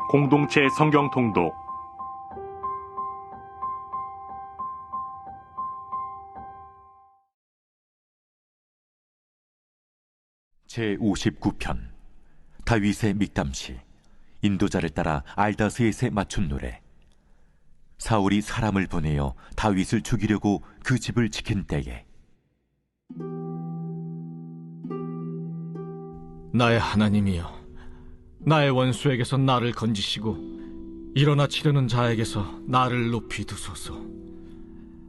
공동체 성경 통독 제59편 다윗의 믹담시 인도자를 따라 알다스에세 맞춘 노래. 사울이 사람을 보내어 다윗을 죽이려고 그 집을 지킨 때에 나의 하나님이여, 나의 원수에게서 나를 건지시고 일어나 치려는 자에게서 나를 높이 두소서.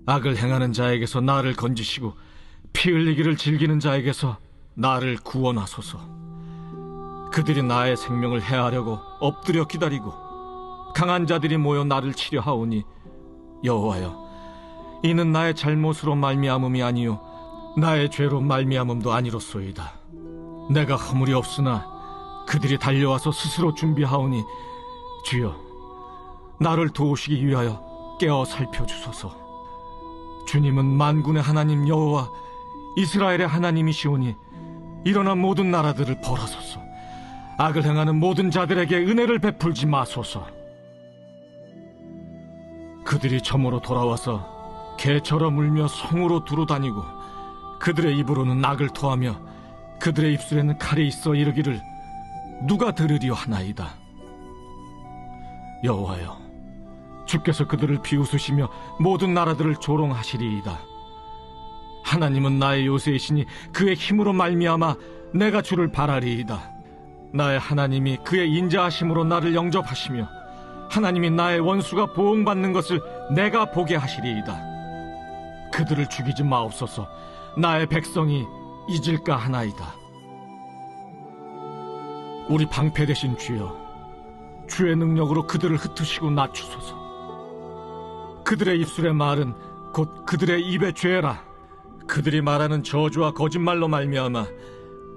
악을 행하는 자에게서 나를 건지시고 피 흘리기를 즐기는 자에게서 나를 구원하소서. 그들이 나의 생명을 해하려고 엎드려 기다리고 강한 자들이 모여 나를 치려 하오니, 여호와여, 이는 나의 잘못으로 말미암음이 아니요 나의 죄로 말미암음도 아니로소이다. 내가 허물이 없으나 그들이 달려와서 스스로 준비하오니, 주여, 나를 도우시기 위하여 깨어 살펴주소서. 주님은 만군의 하나님 여호와 이스라엘의 하나님이시오니 일어나 모든 나라들을 벌하소서. 악을 행하는 모든 자들에게 은혜를 베풀지 마소서. 그들이 점으로 돌아와서 개처럼 울며 성으로 두루다니고 그들의 입으로는 악을 토하며 그들의 입술에는 칼이 있어 이르기를 누가 들으리요 하나이다. 여호와여, 주께서 그들을 비웃으시며 모든 나라들을 조롱하시리이다. 하나님은 나의 요새이시니 그의 힘으로 말미암아 내가 주를 바라리이다. 나의 하나님이 그의 인자하심으로 나를 영접하시며 하나님이 나의 원수가 보응받는 것을 내가 보게 하시리이다. 그들을 죽이지 마옵소서. 나의 백성이 잊을까 하나이다. 우리 방패 되신 주여, 주의 능력으로 그들을 흩으시고 낮추소서. 그들의 입술의 말은 곧 그들의 입의 죄라. 그들이 말하는 저주와 거짓말로 말미암아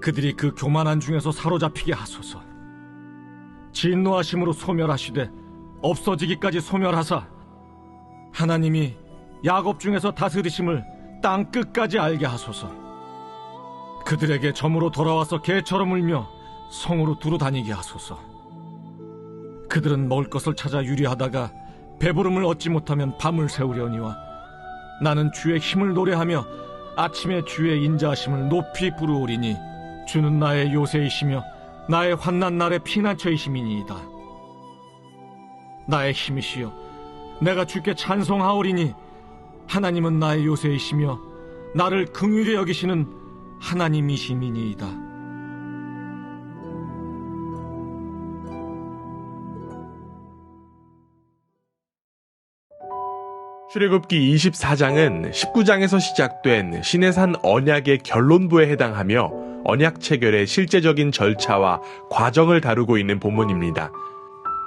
그들이 그 교만한 중에서 사로잡히게 하소서. 진노하심으로 소멸하시되 없어지기까지 소멸하사 하나님이 야곱 중에서 다스리심을 땅 끝까지 알게 하소서. 그들에게 점으로 돌아와서 개처럼 울며 성으로 두루다니게 하소서. 그들은 먹을 것을 찾아 유리하다가 배부름을 얻지 못하면 밤을 새우려니와 나는 주의 힘을 노래하며 아침에 주의 인자하심을 높이 부르오리니 주는 나의 요새이시며 나의 환난 날의 피난처이심이니이다. 나의 힘이시여, 내가 주께 찬송하오리니 하나님은 나의 요새이시며 나를 긍휼히 여기시는 하나님이심이니이다. 출애굽기 24장은 19장에서 시작된 시내산 언약의 결론부에 해당하며 언약 체결의 실제적인 절차와 과정을 다루고 있는 본문입니다.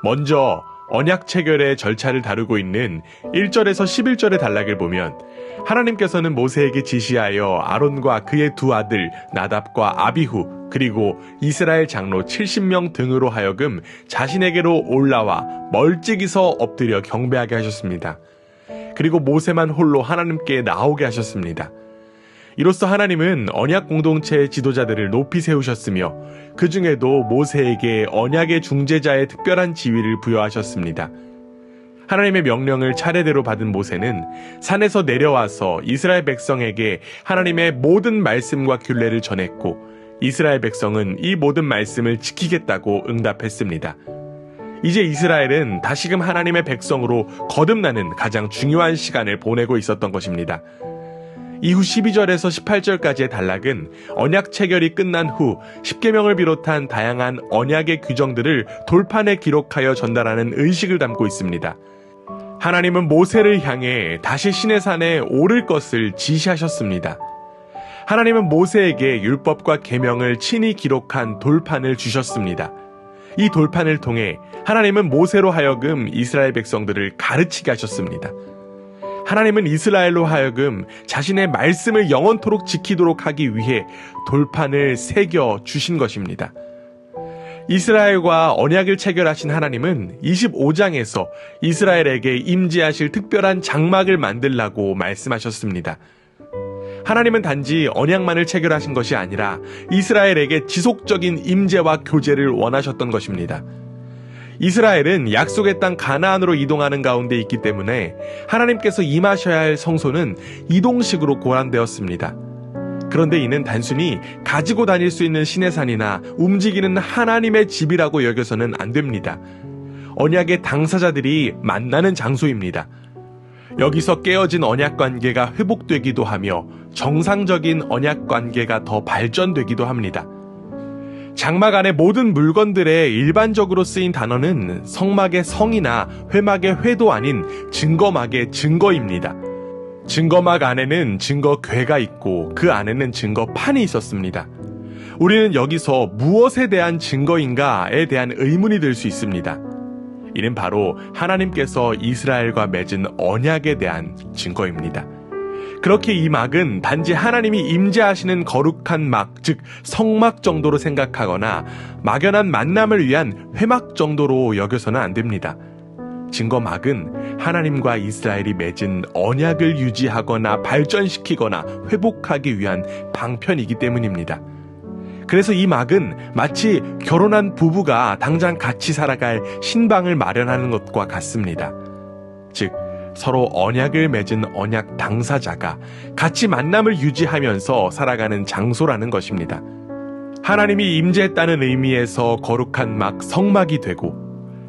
먼저 언약 체결의 절차를 다루고 있는 1절에서 11절의 단락을 보면 하나님께서는 모세에게 지시하여 아론과 그의 두 아들 나답과 아비후 그리고 이스라엘 장로 70명 등으로 하여금 자신에게로 올라와 멀찍이서 엎드려 경배하게 하셨습니다. 그리고 모세만 홀로 하나님께 나오게 하셨습니다. 이로써 하나님은 언약 공동체의 지도자들을 높이 세우셨으며 그 중에도 모세에게 언약의 중재자의 특별한 지위를 부여하셨습니다. 하나님의 명령을 차례대로 받은 모세는 산에서 내려와서 이스라엘 백성에게 하나님의 모든 말씀과 균례를 전했고 이스라엘 백성은 이 모든 말씀을 지키겠다고 응답했습니다. 이제 이스라엘은 다시금 하나님의 백성으로 거듭나는 가장 중요한 시간을 보내고 있었던 것입니다. 이후 12절에서 18절까지의 단락은 언약 체결이 끝난 후 10계명을 비롯한 다양한 언약의 규정들을 돌판에 기록하여 전달하는 의식을 담고 있습니다. 하나님은 모세를 향해 다시 시내산에 오를 것을 지시하셨습니다. 하나님은 모세에게 율법과 계명을 친히 기록한 돌판을 주셨습니다. 이 돌판을 통해 하나님은 모세로 하여금 이스라엘 백성들을 가르치게 하셨습니다. 하나님은 이스라엘로 하여금 자신의 말씀을 영원토록 지키도록 하기 위해 돌판을 새겨 주신 것입니다. 이스라엘과 언약을 체결하신 하나님은 25장에서 이스라엘에게 임재하실 특별한 장막을 만들라고 말씀하셨습니다. 하나님은 단지 언약만을 체결하신 것이 아니라 이스라엘에게 지속적인 임재와 교제를 원하셨던 것입니다. 이스라엘은 약속의 땅 가나안으로 이동하는 가운데 있기 때문에 하나님께서 임하셔야 할 성소는 이동식으로 고안되었습니다. 그런데 이는 단순히 가지고 다닐 수 있는 시내산이나 움직이는 하나님의 집이라고 여겨서는 안 됩니다. 언약의 당사자들이 만나는 장소입니다. 여기서 깨어진 언약 관계가 회복되기도 하며 정상적인 언약 관계가 더 발전되기도 합니다. 장막 안의 모든 물건들에 일반적으로 쓰인 단어는 성막의 성이나 회막의 회도 아닌 증거막의 증거입니다. 증거막 안에는 증거궤가 있고 그 안에는 증거판이 있었습니다. 우리는 여기서 무엇에 대한 증거인가에 대한 의문이 들 수 있습니다. 이는 바로 하나님께서 이스라엘과 맺은 언약에 대한 증거입니다. 그렇게 이 막은 단지 하나님이 임재하시는 거룩한 막, 즉 성막 정도로 생각하거나 막연한 만남을 위한 회막 정도로 여겨서는 안 됩니다. 증거막은 하나님과 이스라엘이 맺은 언약을 유지하거나 발전시키거나 회복하기 위한 방편이기 때문입니다. 그래서 이 막은 마치 결혼한 부부가 당장 같이 살아갈 신방을 마련하는 것과 같습니다. 즉, 서로 언약을 맺은 언약 당사자가 같이 만남을 유지하면서 살아가는 장소라는 것입니다. 하나님이 임재했다는 의미에서 거룩한 막 성막이 되고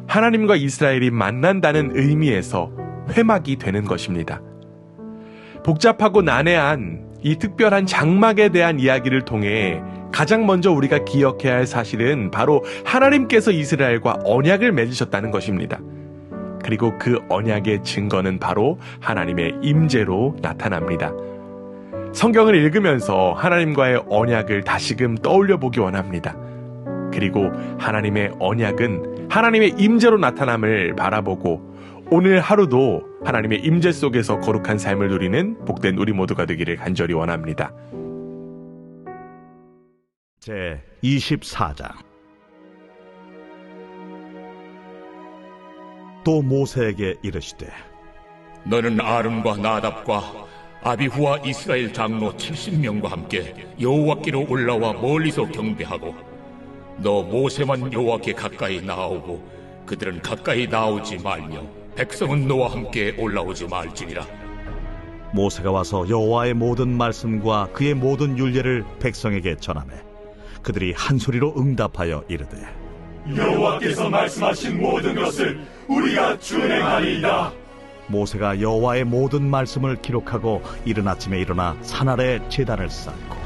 하나님과 이스라엘이 만난다는 의미에서 회막이 되는 것입니다. 복잡하고 난해한 이 특별한 장막에 대한 이야기를 통해 가장 먼저 우리가 기억해야 할 사실은 바로 하나님께서 이스라엘과 언약을 맺으셨다는 것입니다. 그리고 그 언약의 증거는 바로 하나님의 임재로 나타납니다. 성경을 읽으면서 하나님과의 언약을 다시금 떠올려 보기 원합니다. 그리고 하나님의 언약은 하나님의 임재로 나타남을 바라보고 오늘 하루도 하나님의 임재 속에서 거룩한 삶을 누리는 복된 우리 모두가 되기를 간절히 원합니다. 제 24장. 또 모세에게 이르시되 너는 아론과 나답과 아비후와 이스라엘 장로 70명과 함께 여호와께로 올라와 멀리서 경배하고 너 모세만 여호와께 가까이 나아오고 그들은 가까이 나오지 말며 백성은 너와 함께 올라오지 말지니라. 모세가 와서 여호와의 모든 말씀과 그의 모든 율례를 백성에게 전하매 그들이 한 소리로 응답하여 이르되 여호와께서 말씀하신 모든 것을 우리가 준행하리이다. 모세가 여호와의 모든 말씀을 기록하고 이른 아침에 일어나 산 아래 제단을 쌓고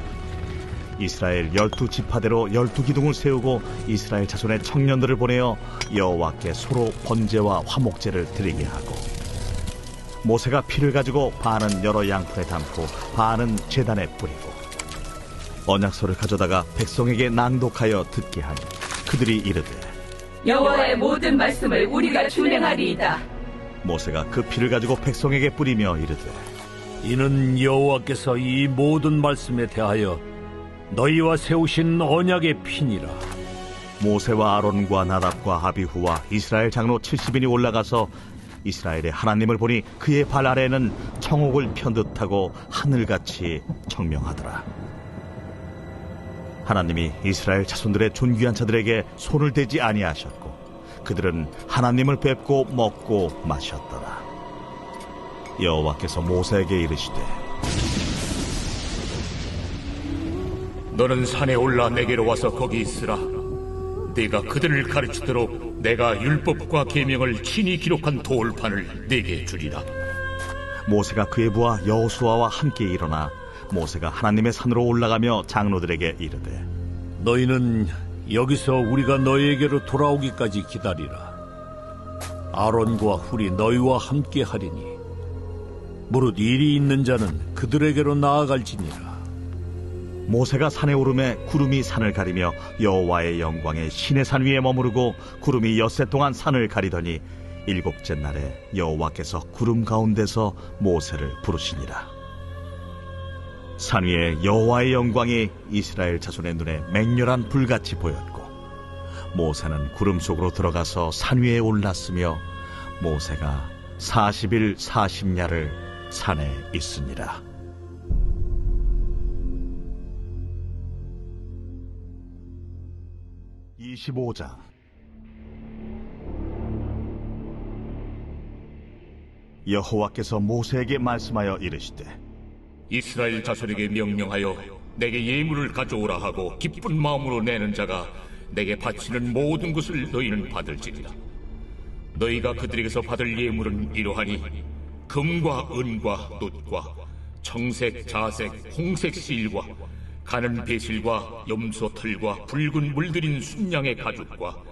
이스라엘 12지파대로 12기둥을 세우고 이스라엘 자손의 청년들을 보내어 여호와께 소로 번제와 화목제를 드리게 하고 모세가 피를 가지고 반은 여러 양푼에 담고 반은 제단에 뿌리고 언약서를 가져다가 백성에게 낭독하여 듣게 하니 그들이 이르되 여호와의 모든 말씀을 우리가 준행하리이다. 모세가 그 피를 가지고 백성에게 뿌리며 이르되 이는 여호와께서 이 모든 말씀에 대하여 너희와 세우신 언약의 피니라. 모세와 아론과 나답과 아비후와 이스라엘 장로 70인이 올라가서 이스라엘의 하나님을 보니 그의 발 아래에는 청옥을 편 듯하고 하늘같이 청명하더라. 하나님이 이스라엘 자손들의 존귀한 자들에게 손을 대지 아니하셨고 그들은 하나님을 뵙고 먹고 마셨더라. 여호와께서 모세에게 이르시되 너는 산에 올라 내게로 와서 거기 있으라. 네가 그들을 가르치도록 내가 율법과 계명을 친히 기록한 돌판을 네게 주리라. 모세가 그의 부하 여호수아와 함께 일어나 모세가 하나님의 산으로 올라가며 장로들에게 이르되 너희는 여기서 우리가 너희에게로 돌아오기까지 기다리라. 아론과 훌이 너희와 함께 하리니 무릇 일이 있는 자는 그들에게로 나아갈지니라. 모세가 산에 오르매 구름이 산을 가리며 여호와의 영광에 시내산 위에 머무르고 구름이 엿새 동안 산을 가리더니 일곱째 날에 여호와께서 구름 가운데서 모세를 부르시니라. 산 위에 여호와의 영광이 이스라엘 자손의 눈에 맹렬한 불같이 보였고 모세는 구름 속으로 들어가서 산 위에 올랐으며 모세가 40일 40야를 산에 있으니라. (25장) 여호와께서 모세에게 말씀하여 이르시되 이스라엘 자손에게 명령하여 내게 예물을 가져오라 하고 기쁜 마음으로 내는 자가 내게 바치는 모든 것을 너희는 받을지니라. 너희가 그들에게서 받을 예물은 이러하니 금과 은과 놋과 청색, 자색, 홍색 실과 가는 배실과 염소 털과 붉은 물들인 순양의 가죽과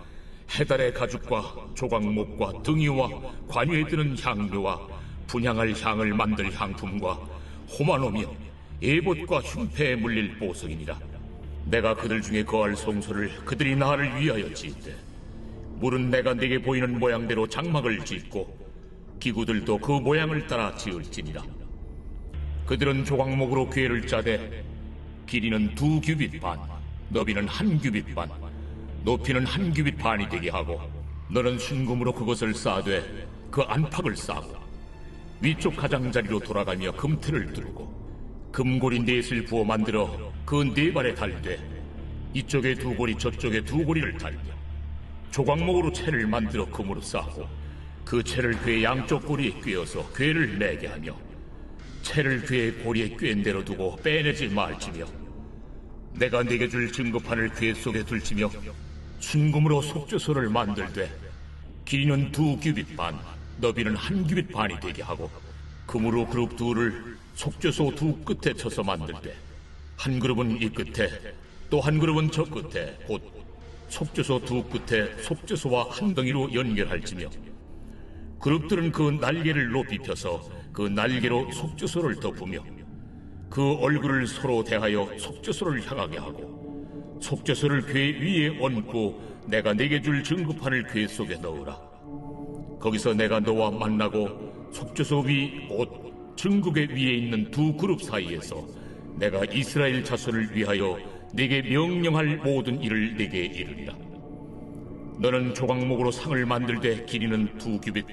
해달의 가죽과 조각목과 등이와 관유에 드는 향료와 분향할 향을 만들 향품과 호마노며 에봇과 흉패에 물릴 보석이니라. 내가 그들 중에 거할 성소를 그들이 나를 위하여 짓되 물은 내가 네게 보이는 모양대로 장막을 짓고 기구들도 그 모양을 따라 지을지니라. 그들은 조각목으로 궤를 짜되 길이는 2규빗 반, 너비는 1규빗 반, 높이는 1규빗 반이 되게 하고 너는 순금으로 그것을 쌓되 그 안팎을 쌓고 위쪽 가장자리로 돌아가며 금틀을 두르고 금고리 넷을 부어 만들어 그 4발에 달되 이쪽에 2고리 저쪽에 2고리를 달며 조각목으로 채를 만들어 금으로 쌓고 그 채를 궤 양쪽 고리에 꿰어서 궤를 매게 하며 채를 궤 고리에 꿰인 대로 두고 빼내지 말지며 내가 네게 줄 증거판을 궤 속에 둘지며 순금으로 속죄소를 만들되 길이는 2규빗 반, 너비는 1규빗 반이 되게 하고 금으로 그룹 둘을 속죄소 2 끝에 쳐서 만들되 한 그룹은 이 끝에 또 한 그룹은 저 끝에 곧 속죄소 2 끝에 속죄소와 한 덩이로 연결할지며 그룹들은 그 날개를 높이 펴서 그 날개로 속죄소를 덮으며 그 얼굴을 서로 대하여 속죄소를 향하게 하고 속죄소를 궤 위에 얹고 내가 네게 줄 증거판을 궤 속에 넣으라. 거기서 내가 너와 만나고 속죄소 위 곧 증거궤 위에 있는 2 그룹 사이에서 내가 이스라엘 자손을 위하여 네게 명령할 모든 일을 네게 이르리라. 너는 조각목으로 상을 만들되 길이는 2규빗,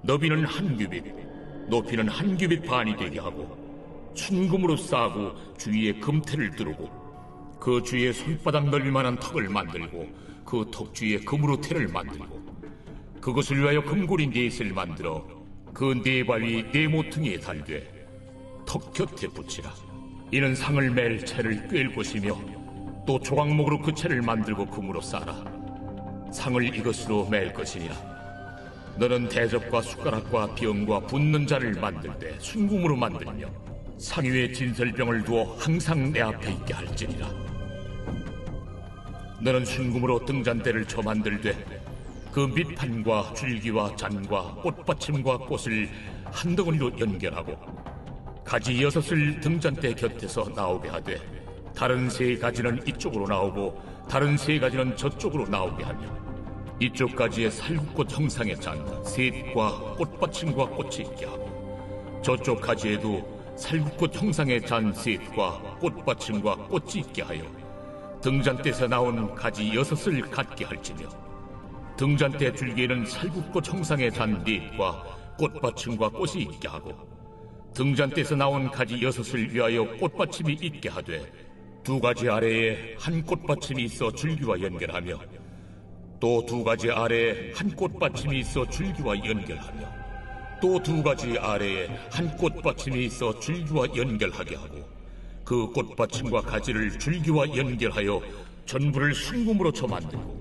너비는 1규빗, 높이는 1규빗 반이 되게 하고 순금으로 싸고 주위에 금태를 두르고 그 주위에 손바닥 넓이만한 턱을 만들고 그 턱 주위에 금으로 태를 만들고 그것을 위하여 금고리 넷을 만들어 그 4발 위 4모퉁이에 달되 턱 곁에 붙이라. 이는 상을 맬 채를 꿰일 것이며 또 조각목으로 그 채를 만들고 금으로 싸라. 상을 이것으로 맬 것이니라. 너는 대접과 숟가락과 병과 붓는 자를 만들 때 순금으로 만들며 상 위에 진설병을 두어 항상 내 앞에 있게 할지니라. 너는 순금으로 등잔대를 쳐 만들되 그 밑판과 줄기와 잔과 꽃받침과 꽃을 한 덩어리로 연결하고 가지 6을 등잔대 곁에서 나오게 하되 다른 3가지는 이쪽으로 나오고 다른 3가지는 저쪽으로 나오게 하며 이쪽 가지에 살구꽃 형상의 잔 셋과 꽃받침과 꽃이 있게 하고 저쪽 가지에도 살구꽃 형상의 잔 셋과 꽃받침과 꽃이 있게 하여 등잔대에서 나온 가지 6을 갖게 할지며 등잔대 줄기에는 살구꽃 형상의 잔 넷과 꽃받침과 꽃이 있게 하고 등잔대에서 나온 가지 6을 위하여 꽃받침이 있게 하되 2가지 아래에 한 꽃받침이 있어 줄기와 연결하며 또 2가지 아래에 한 꽃받침이 있어 줄기와 연결하며 또 2가지 아래에 한 꽃받침이 있어 줄기와 연결하게 하고 그 꽃받침과 가지를 줄기와 연결하여 전부를 순금으로 쳐 만들고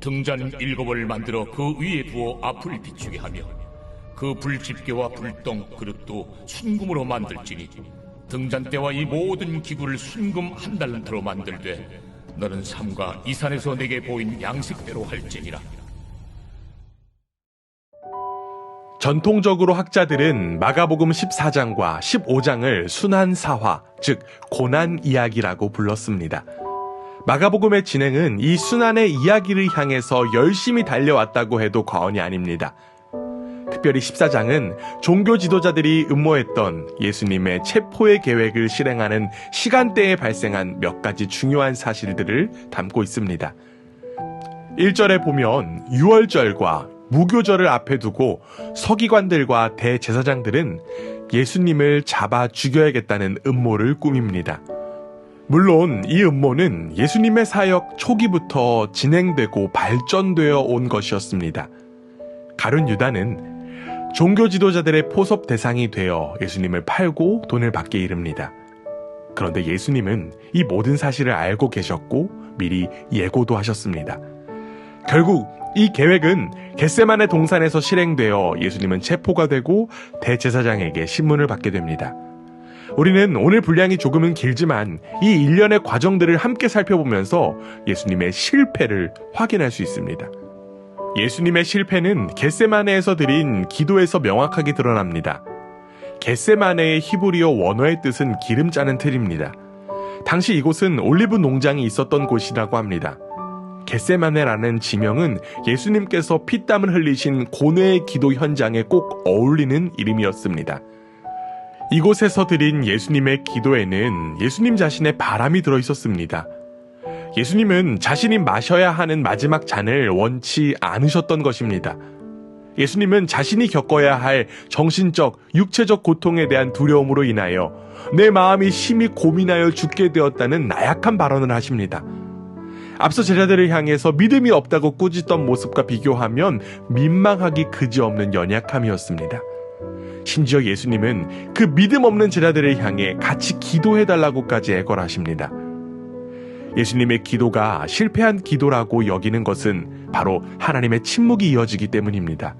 등잔 7을 만들어 그 위에 부어 앞을 비추게 하며 그 불집게와 불똥 그릇도 순금으로 만들지니 등잔대와 이 모든 기구를 순금 1달란트로 만들되 너는 삼가 이 산에서 내게 보인 양식대로 할지니라. 전통적으로 학자들은 마가복음 14장과 15장을 순환사화, 즉 고난 이야기라고 불렀습니다. 마가복음의 진행은 이 순환의 이야기를 향해서 열심히 달려왔다고 해도 과언이 아닙니다. 특별히 14장은 종교 지도자들이 음모했던 예수님의 체포의 계획을 실행하는 시간대에 발생한 몇 가지 중요한 사실들을 담고 있습니다. 1절에 보면 유월절과 무교절을 앞에 두고 서기관들과 대제사장들은 예수님을 잡아 죽여야겠다는 음모를 꾸밉니다. 물론 이 음모는 예수님의 사역 초기부터 진행되고 발전되어 온 것이었습니다. 가룟 유다는 종교 지도자들의 포섭 대상이 되어 예수님을 팔고 돈을 받게 이릅니다. 그런데 예수님은 이 모든 사실을 알고 계셨고 미리 예고도 하셨습니다. 결국 이 계획은 겟세마네 동산에서 실행되어 예수님은 체포가 되고 대제사장에게 신문을 받게 됩니다. 우리는 오늘 분량이 조금은 길지만 이 일련의 과정들을 함께 살펴보면서 예수님의 실패를 확인할 수 있습니다. 예수님의 실패는 겟세마네에서 드린 기도에서 명확하게 드러납니다. 겟세마네의 히브리어 원어의 뜻은 기름 짜는 틀입니다. 당시 이곳은 올리브 농장이 있었던 곳이라고 합니다. 겟세마네라는 지명은 예수님께서 피땀을 흘리신 고뇌의 기도 현장에 꼭 어울리는 이름이었습니다. 이곳에서 드린 예수님의 기도에는 예수님 자신의 바람이 들어 있었습니다. 예수님은 자신이 마셔야 하는 마지막 잔을 원치 않으셨던 것입니다. 예수님은 자신이 겪어야 할 정신적, 육체적 고통에 대한 두려움으로 인하여 내 마음이 심히 고민하여 죽게 되었다는 나약한 발언을 하십니다. 앞서 제자들을 향해서 믿음이 없다고 꾸짖던 모습과 비교하면 민망하기 그지없는 연약함이었습니다. 심지어 예수님은 그 믿음 없는 제자들을 향해 같이 기도해달라고까지 애걸하십니다. 예수님의 기도가 실패한 기도라고 여기는 것은 바로 하나님의 침묵이 이어지기 때문입니다.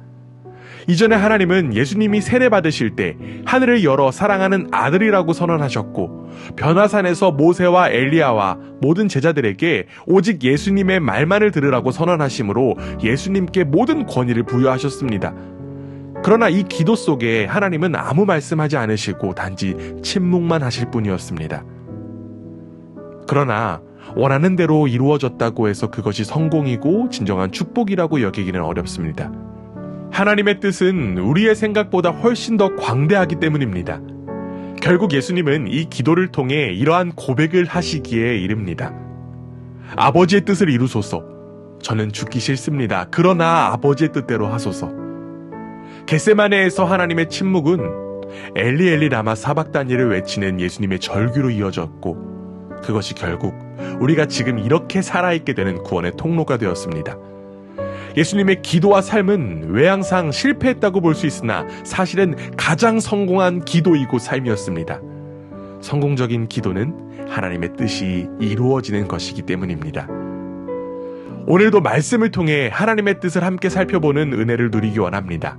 이전에 하나님은 예수님이 세례받으실 때 하늘을 열어 사랑하는 아들이라고 선언하셨고 변화산에서 모세와 엘리야와 모든 제자들에게 오직 예수님의 말만을 들으라고 선언하심으로 예수님께 모든 권위를 부여하셨습니다. 그러나 이 기도 속에 하나님은 아무 말씀하지 않으시고 단지 침묵만 하실 뿐이었습니다. 그러나 원하는 대로 이루어졌다고 해서 그것이 성공이고 진정한 축복이라고 여기기는 어렵습니다. 하나님의 뜻은 우리의 생각보다 훨씬 더 광대하기 때문입니다. 결국 예수님은 이 기도를 통해 이러한 고백을 하시기에 이릅니다. 아버지의 뜻을 이루소서. 저는 죽기 싫습니다. 그러나 아버지의 뜻대로 하소서. 겟세마네에서 하나님의 침묵은 엘리 엘리 라마 사박다니를 외치는 예수님의 절규로 이어졌고 그것이 결국 우리가 지금 이렇게 살아있게 되는 구원의 통로가 되었습니다. 예수님의 기도와 삶은 왜 항상 실패했다고 볼 수 있으나 사실은 가장 성공한 기도이고 삶이었습니다. 성공적인 기도는 하나님의 뜻이 이루어지는 것이기 때문입니다. 오늘도 말씀을 통해 하나님의 뜻을 함께 살펴보는 은혜를 누리기 원합니다.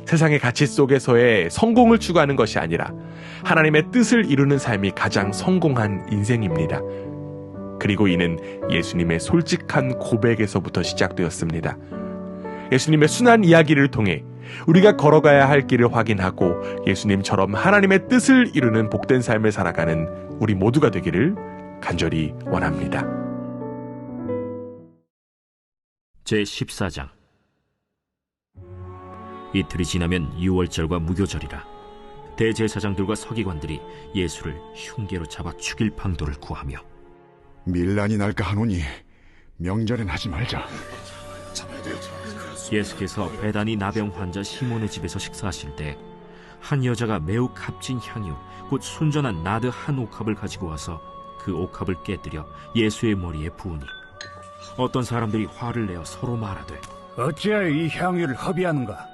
세상의 가치 속에서의 성공을 추구하는 것이 아니라 하나님의 뜻을 이루는 삶이 가장 성공한 인생입니다. 그리고 이는 예수님의 솔직한 고백에서부터 시작되었습니다. 예수님의 순한 이야기를 통해 우리가 걸어가야 할 길을 확인하고 예수님처럼 하나님의 뜻을 이루는 복된 삶을 살아가는 우리 모두가 되기를 간절히 원합니다. 제14장. 이틀이 지나면 유월절과 무교절이라. 대제사장들과 서기관들이 예수를 흉계로 잡아 죽일 방도를 구하며 밀란이 날까 하노니 명절엔 하지 말자. 예수께서 베다니 나병 환자 시몬의 집에서 식사하실 때 한 여자가 매우 값진 향유 곧 순전한 나드 한 옥합을 가지고 와서 그 옥합을 깨뜨려 예수의 머리에 부으니 어떤 사람들이 화를 내어 서로 말하되 어찌하여 이 향유를 허비하는가?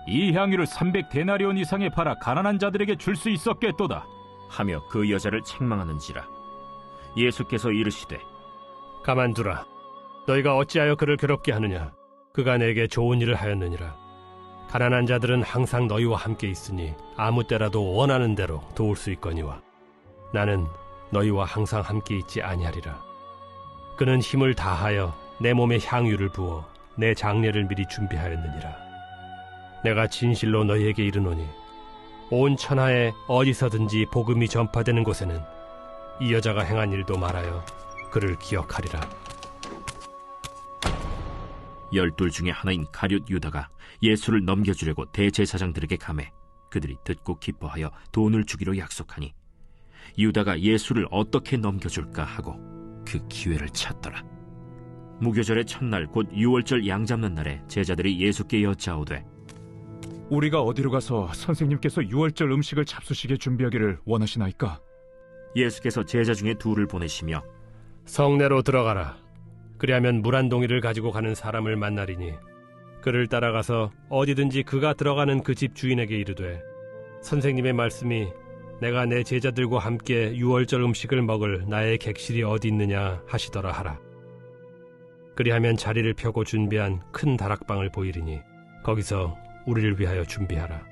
이 향유를 300데나리온 이상에 팔아 가난한 자들에게 줄 수 있었겠도다 하며 그 여자를 책망하는지라. 예수께서 이르시되 가만두라. 너희가 어찌하여 그를 괴롭게 하느냐? 그가 내게 좋은 일을 하였느니라. 가난한 자들은 항상 너희와 함께 있으니 아무 때라도 원하는 대로 도울 수 있거니와 나는 너희와 항상 함께 있지 아니하리라. 그는 힘을 다하여 내 몸에 향유를 부어 내 장례를 미리 준비하였느니라. 내가 진실로 너희에게 이르노니 온 천하에 어디서든지 복음이 전파되는 곳에는 이 여자가 행한 일도 말하여 그를 기억하리라. 12 중에 하나인 가룟 유다가 예수를 넘겨주려고 대제사장들에게 감해 그들이 듣고 기뻐하여 돈을 주기로 약속하니 유다가 예수를 어떻게 넘겨줄까 하고 그 기회를 찾더라. 무교절의 첫날 곧 유월절 양 잡는 날에 제자들이 예수께 여짜오되 우리가 어디로 가서 선생님께서 유월절 음식을 잡수시게 준비하기를 원하시나이까? 예수께서 제자 중에 둘을 보내시며 성내로 들어가라. 그리하면 물 한 동이를 가지고 가는 사람을 만나리니 그를 따라가서 어디든지 그가 들어가는 그 집 주인에게 이르되 선생님의 말씀이 내가 내 제자들과 함께 유월절 음식을 먹을 나의 객실이 어디 있느냐 하시더라 하라. 그리하면 자리를 펴고 준비한 큰 다락방을 보이리니 거기서 우리를 위하여 준비하라.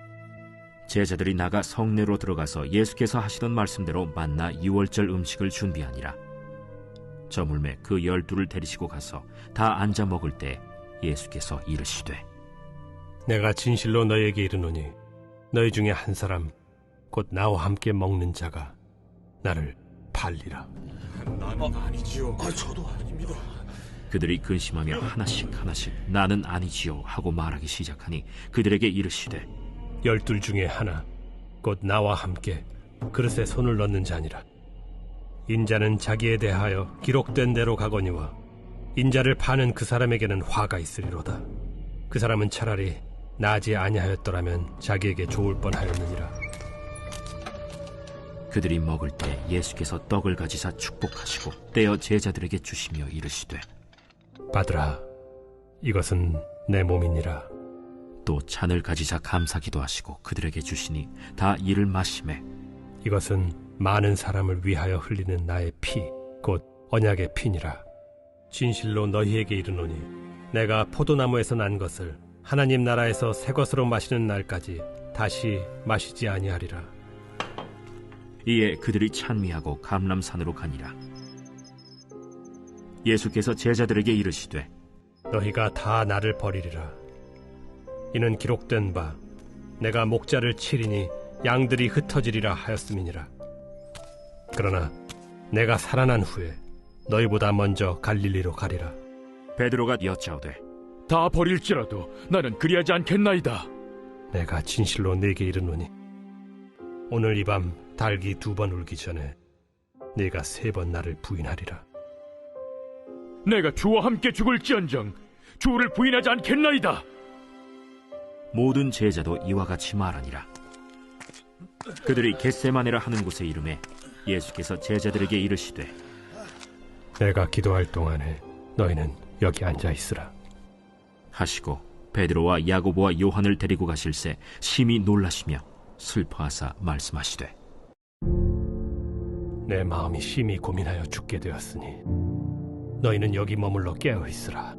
제자들이 나가 성내로 들어가서 예수께서 하시던 말씀대로 만나 유월절 음식을 준비하니라. 저물매 그 12를 데리시고 가서 다 앉아 먹을 때 예수께서 이르시되 내가 진실로 너희에게 이르노니 너희 중에 한 사람 곧 나와 함께 먹는 자가 나를 팔리라. 나는 아니지요. 저도 아닙니다. 그들이 근심하며 하나씩 나는 아니지요 하고 말하기 시작하니 그들에게 이르시되 12 중에 하나 곧 나와 함께 그릇에 손을 넣는 자니라. 인자는 자기에 대하여 기록된 대로 가거니와 인자를 파는 그 사람에게는 화가 있으리로다. 그 사람은 차라리 나지 아니하였더라면 자기에게 좋을 뻔하였느니라. 그들이 먹을 때 예수께서 떡을 가지사 축복하시고 떼어 제자들에게 주시며 이르시되 받으라, 이것은 내 몸이니라. 또 잔을 가지사 감사기도 하시고 그들에게 주시니 다 이를 마시매 이것은 많은 사람을 위하여 흘리는 나의 피, 곧 언약의 피니라. 진실로 너희에게 이르노니 내가 포도나무에서 난 것을 하나님 나라에서 새 것으로 마시는 날까지 다시 마시지 아니하리라. 이에 그들이 찬미하고 감람산으로 가니라. 예수께서 제자들에게 이르시되 너희가 다 나를 버리리라. 이는 기록된 바 내가 목자를 치리니 양들이 흩어지리라 하였음이니라. 그러나 내가 살아난 후에 너희보다 먼저 갈릴리로 가리라. 베드로가 여짜오되 다 버릴지라도 나는 그리하지 않겠나이다. 내가 진실로 네게 이르노니 오늘 이 밤 닭이 2번 울기 전에 네가 3번 나를 부인하리라. 내가 주와 함께 죽을지언정 주를 부인하지 않겠나이다. 모든 제자도 이와 같이 말하니라. 그들이 겟세마네라 하는 곳에 이르매 예수께서 제자들에게 이르시되 내가 기도할 동안에 너희는 여기 앉아 있으라 하시고 베드로와 야고보와 요한을 데리고 가실새 심히 놀라시며 슬퍼하사 말씀하시되 내 마음이 심히 고민하여 죽게 되었으니 너희는 여기 머물러 깨어 있으라.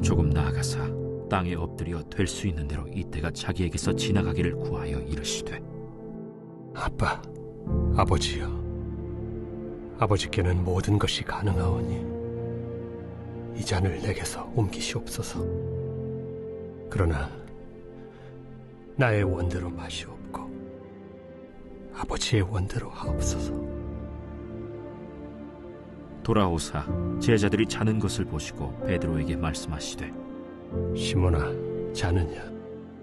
조금 나아가사 땅에 엎드려 될 수 있는 대로 이때가 자기에게서 지나가기를 구하여 이르시되 아빠, 아버지여, 아버지께는 모든 것이 가능하오니 이 잔을 내게서 옮기시옵소서. 그러나 나의 원대로 마시옵고 아버지의 원대로 하옵소서. 돌아오사 제자들이 자는 것을 보시고 베드로에게 말씀하시되 시몬아, 자느냐?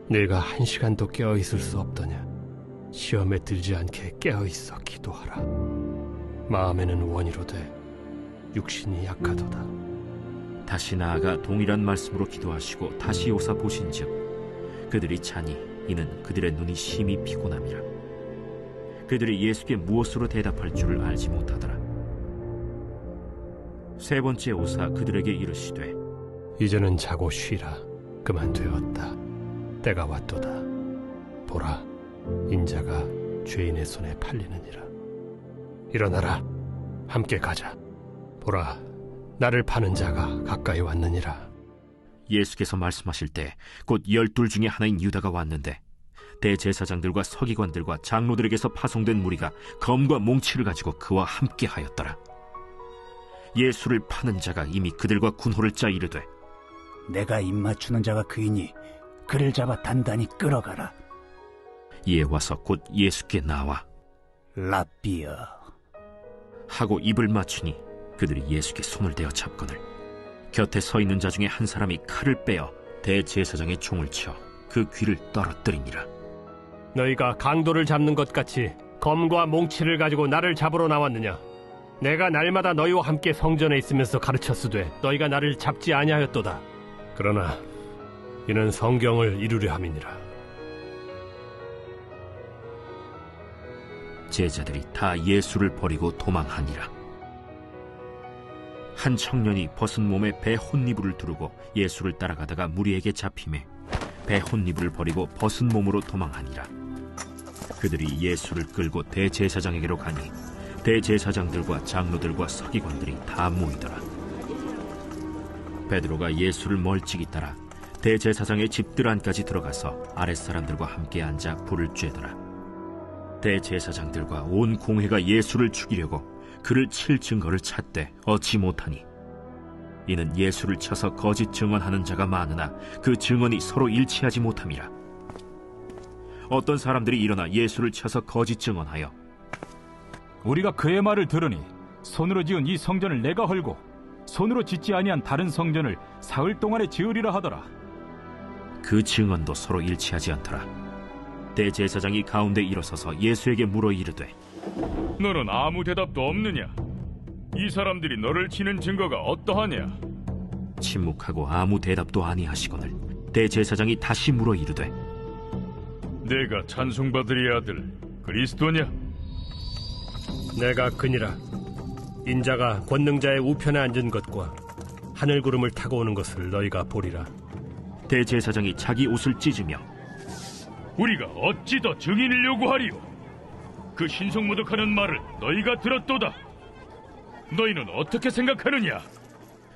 네가 1시간도 깨어있을 수 없더냐? 시험에 들지 않게 깨어있어 기도하라. 마음에는 원이로되 육신이 약하도다. 다시 나아가 동일한 말씀으로 기도하시고 다시 오사 보신즉 그들이 자니 이는 그들의 눈이 심히 피곤함이라. 그들이 예수께 무엇으로 대답할 줄을 알지 못하더라. 3번째 오사 그들에게 이르시되 이제는 자고 쉬라. 그만 되었다. 때가 왔도다. 보라, 인자가 죄인의 손에 팔리느니라. 일어나라, 함께 가자. 보라, 나를 파는 자가 가까이 왔느니라. 예수께서 말씀하실 때 곧 12 중에 하나인 유다가 왔는데 대제사장들과 서기관들과 장로들에게서 파송된 무리가 검과 몽치를 가지고 그와 함께 하였더라. 예수를 파는 자가 이미 그들과 군호를 짜 이르되 내가 입맞추는 자가 그이니 그를 잡아 단단히 끌어가라. 이에 와서 곧 예수께 나와 랍비여 하고 입을 맞추니 그들이 예수께 손을 대어 잡거늘 곁에 서 있는 자 중에 한 사람이 칼을 빼어 대제사장의 총을 쳐 그 귀를 떨어뜨리니라. 너희가 강도를 잡는 것 같이 검과 몽치를 가지고 나를 잡으러 나왔느냐? 내가 날마다 너희와 함께 성전에 있으면서 가르쳤으되 너희가 나를 잡지 아니하였도다. 그러나 이는 성경을 이루려 함이니라. 제자들이 다 예수를 버리고 도망하니라. 한 청년이 벗은 몸에 배 혼니부를 두르고 예수를 따라가다가 무리에게 잡히매 배 혼니부를 버리고 벗은 몸으로 도망하니라. 그들이 예수를 끌고 대제사장에게로 가니 대제사장들과 장로들과 서기관들이 다 모이더라. 베드로가 예수를 멀찍이 따라 대제사장의 집들 안까지 들어가서 아랫사람들과 함께 앉아 불을 쬐더라. 대제사장들과 온 공회가 예수를 죽이려고 그를 칠 증거를 찾되 얻지 못하니 이는 예수를 쳐서 거짓 증언하는 자가 많으나 그 증언이 서로 일치하지 못함이라. 어떤 사람들이 일어나 예수를 쳐서 거짓 증언하여 우리가 그의 말을 들으니 손으로 지은 이 성전을 내가 헐고 손으로 짓지 아니한 다른 성전을 사흘 동안에 지으리라 하더라. 그 증언도 서로 일치하지 않더라. 대제사장이 가운데 일어서서 예수에게 물어 이르되 너는 아무 대답도 없느냐? 이 사람들이 너를 치는 증거가 어떠하냐? 침묵하고 아무 대답도 아니하시거늘 대제사장이 다시 물어 이르되 내가 찬송받으리 아들 그리스도냐? 내가 그니라. 인자가 권능자의 우편에 앉은 것과 하늘 구름을 타고 오는 것을 너희가 보리라. 대제사장이 자기 옷을 찢으며 우리가 어찌 더 증인을 요구하리요? 그 신성모독하는 말을 너희가 들었도다. 너희는 어떻게 생각하느냐?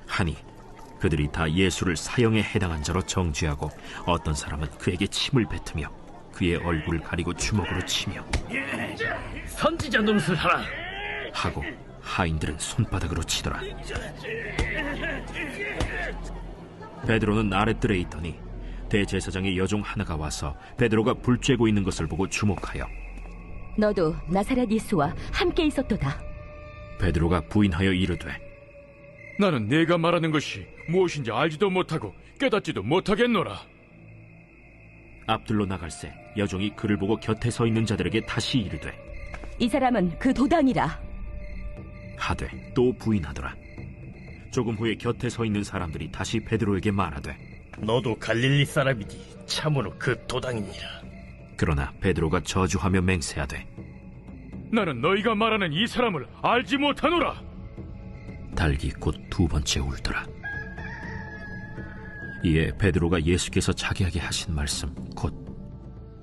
하니 그들이 다 예수를 사형에 해당한 자로 정죄하고 어떤 사람은 그에게 침을 뱉으며 그의 얼굴을 가리고 주먹으로 치며 선지자 노릇을 하라 하고 하인들은 손바닥으로 치더라. 베드로는 아랫뜰에 있더니 대제사장의 여종 하나가 와서 베드로가 불 쬐고 있는 것을 보고 주목하여 너도 나사렛 예수와 함께 있었도다. 베드로가 부인하여 이르되 나는 네가 말하는 것이 무엇인지 알지도 못하고 깨닫지도 못하겠노라. 앞들로 나갈새 여종이 그를 보고 곁에 서 있는 자들에게 다시 이르되 이 사람은 그 도당이라 하되 또 부인하더라. 조금 후에 곁에 서 있는 사람들이 다시 베드로에게 말하되 너도 갈릴리 사람이니 참으로 그 도당이니라. 그러나 베드로가 저주하며 맹세하되 나는 너희가 말하는 이 사람을 알지 못하노라. 달기 곧 두 번째 울더라. 이에 베드로가 예수께서 자기에게 하신 말씀 곧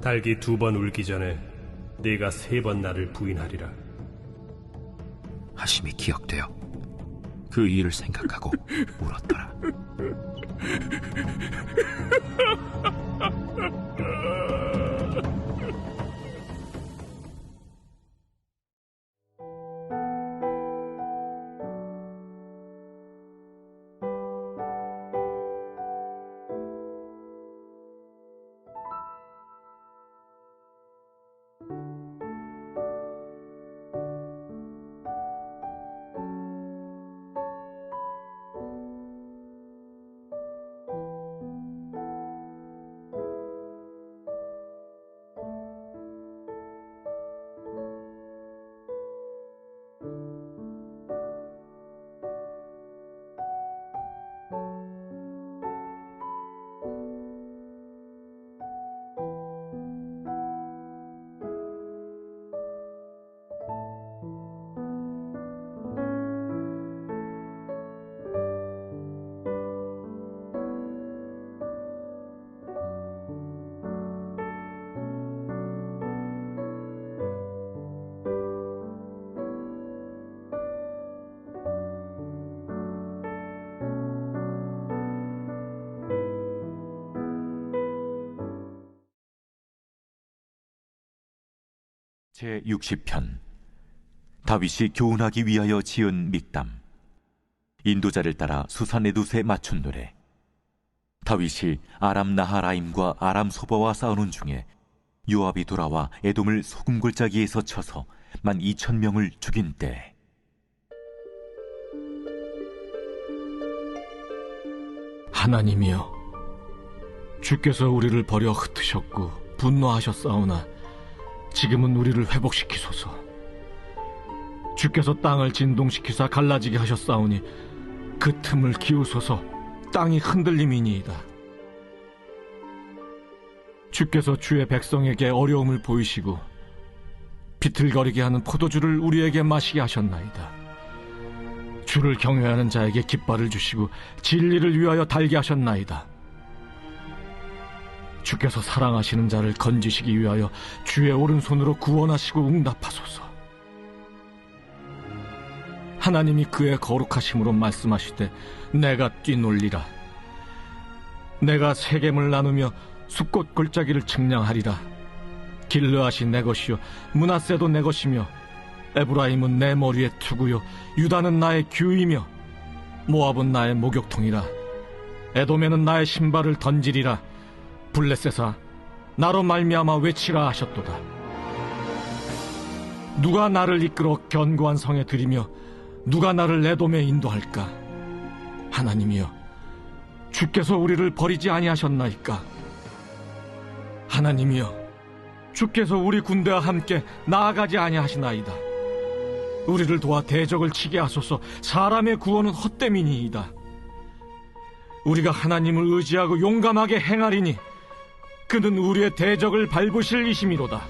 달기 두 번 울기 전에 네가 세 번 나를 부인하리라 하심이 기억되어 그 일을 생각하고 울었더라. 제60편 다윗이 교훈하기 위하여 지은 믹담. 인도자를 따라 수산에두세 맞춘 노래. 다윗이 아람 나하라임과 아람 소바와 싸우는 중에 요압이 돌아와 에돔을 소금골짜기에서 쳐서 12,000명을 죽인 때 하나님이여, 주께서 우리를 버려 흩으셨고 분노하셨사오나 지금은 우리를 회복시키소서. 주께서 땅을 진동시키사 갈라지게 하셨사오니 그 틈을 기우소서. 땅이 흔들림이니이다. 주께서 주의 백성에게 어려움을 보이시고 비틀거리게 하는 포도주를 우리에게 마시게 하셨나이다. 주를 경외하는 자에게 깃발을 주시고 진리를 위하여 달게 하셨나이다. 주께서 사랑하시는 자를 건지시기 위하여 주의 오른손으로 구원하시고 응답하소서. 하나님이 그의 거룩하심으로 말씀하시되 내가 뛰놀리라. 내가 세겜을 나누며 숫꽃 골짜기를 측량하리라. 길르앗이 내 것이요 므낫세도 내 것이며 에브라임은 내 머리의 투구요 유다는 나의 규이며 모압은 나의 목욕통이라. 에돔에는 나의 신발을 던지리라. 블레셋아 나로 말미암아 외치라 하셨도다. 누가 나를 이끌어 견고한 성에 들이며 누가 나를 에돔에 인도할까? 하나님이여, 주께서 우리를 버리지 아니하셨나이까? 하나님이여, 주께서 우리 군대와 함께 나아가지 아니하시나이다. 우리를 도와 대적을 치게 하소서. 사람의 구원은 헛됨이니이다. 우리가 하나님을 의지하고 용감하게 행하리니 그는 우리의 대적을 밟으실 이심이로다.